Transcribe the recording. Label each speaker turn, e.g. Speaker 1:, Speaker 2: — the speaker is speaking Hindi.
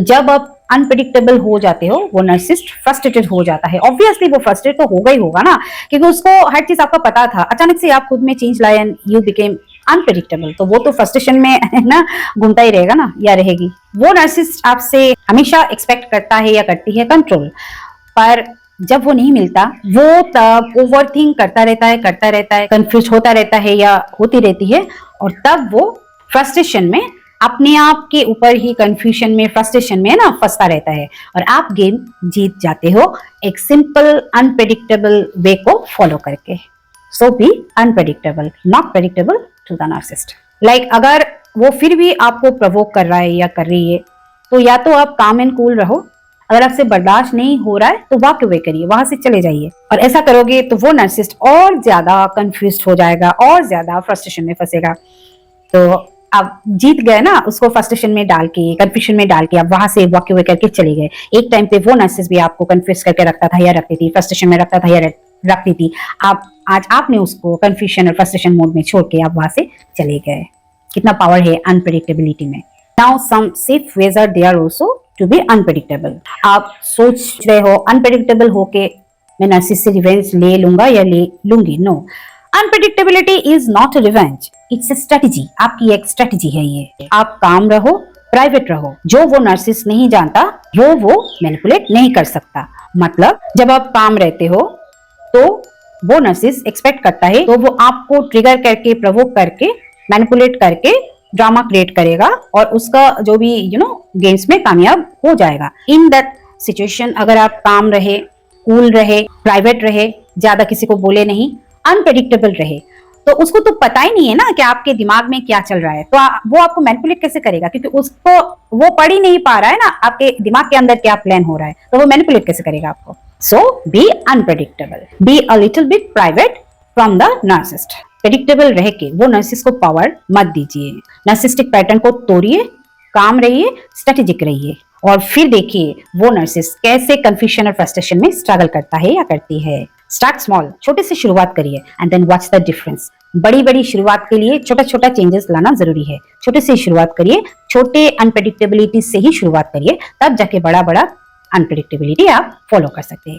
Speaker 1: जब आप अनप्रेडिक्टेबल हो जाते हो, वो नार्सिसिस्ट फ्रस्ट्रेटेड हो जाता है। ऑब्वियसली वो फ्रस्ट्रेट तो होगा ही होगा ना, क्योंकि उसको हर चीज आपका पता था, अचानक से आप खुद में चेंज लाए एंड यू बिकेम अनप्रेडिक्टेबल, तो वो तो फ्रस्ट्रेशन में है ना, घूमता ही रहेगा ना, या रहेगी। वो नार्सिसिस्ट आपसे हमेशा एक्सपेक्ट करता है या करती है कंट्रोल, पर जब वो नहीं मिलता, वो तब ओवरथिंक करता रहता है, कंफ्यूज होता रहता है या होती रहती है, और तब वो फ्रस्ट्रेशन में अपने आप के ऊपर ही कंफ्यूजन में, फ्रस्ट्रेशन में ना फंसता रहता है, और आप गेम जीत जाते हो एक सिंपल अनप्रेडिक्टेबल वे को फॉलो करके। So be unpredictable, not predictable to the narcissist. Like अगर वो फिर भी आपको प्रवोक कर रहा है या कर रही है, तो या तो आप काम एंड कूल रहो, अगर आपसे बर्दाश्त नहीं हो रहा है तो वॉक अवे करिए, वहां से चले जाइए। और ऐसा करोगे तो वो नार्सिसिस्ट और ज्यादा कंफ्यूज हो जाएगा, और ज्यादा फ्रस्ट्रेशन में फंसेगा। तो आप जीत गए ना, उसको फ्रस्ट्रेशन में डाल के, कंफ्यूजन में डाल के आप वहां से वॉक अवे करके चले गए। एक टाइम पे वो नार्सिसिस्ट भी आपको कंफ्यूज करके रखता था या रखती थी, फ्रस्ट्रेशन में रखता था या रखती थी। आप आज आपने उसको कंफ्यूजन और फ्रस्ट्रेशन मोड में छोड़ के आप वहां से चले गए। कितना पावर है अनप्रेडिक्टेबिलिटी में। Now some safe ways are there also to be unpredictable. आप सोच रहे हो अनप्रेडिक्टेबल होके मैं नार्सिसिस्ट से रिवेंज ले लूंगा या ले लूंगी, no. Unpredictability is not a revenge, it's a strategy. आपकी एक स्ट्रेटजी है ये। आप काम रहो, प्राइवेट रहो, जो वो नार्सिसिस्ट नहीं जानता वो मैनिपुलेट नहीं कर सकता। मतलब जब आप काम रहते हो तो वो नार्सिसिस्ट एक्सपेक्ट करता है, तो वो आपको ट्रिगर करके, प्रोवोक करके, मैनिपुलेट करके ड्रामा क्रिएट करेगा, और उसका जो भी गेम्स में कामयाब हो जाएगा। इन दैट सिचुएशन अगर आप काम रहे, कूल रहे, प्राइवेट रहे, ज्यादा किसी को बोले नहीं, अनप्रेडिक्टेबल रहे, तो उसको तो पता ही नहीं है ना कि आपके दिमाग में क्या चल रहा है, तो वो आपको मैनिपुलेट कैसे करेगा, क्योंकि उसको वो पढ़ ही नहीं पा रहा है ना आपके दिमाग के अंदर क्या प्लान हो रहा है, तो वो मैनिपुलेट कैसे करेगा आपको। So be unpredictable, be a little bit private from the narcissist. Predictable रह के वो नार्सिसिस्ट को पावर मत दीजिए। नार्सिसिस्टिक पैटर्न को तोड़िए, काम रहिए, स्ट्रेटेजिक रहिए, और फिर देखिए वो नार्सिसिस्ट कैसे कंफ्यूजन और फ्रस्ट्रेशन में स्ट्रगल करता है या करती है। स्टार्ट स्मॉल, छोटे से शुरुआत करिए and then watch the difference. बड़ी बड़ी शुरुआत के लिए छोटा छोटा चेंजेस लाना जरूरी है। छोटे से शुरुआत करिए, छोटे अनप्रेडिक्टेबिलिटी से ही शुरुआत करिए, तब जाके बड़ा बड़ा अनप्रेडिक्टेबिलिटी आप फॉलो कर सकते हैं।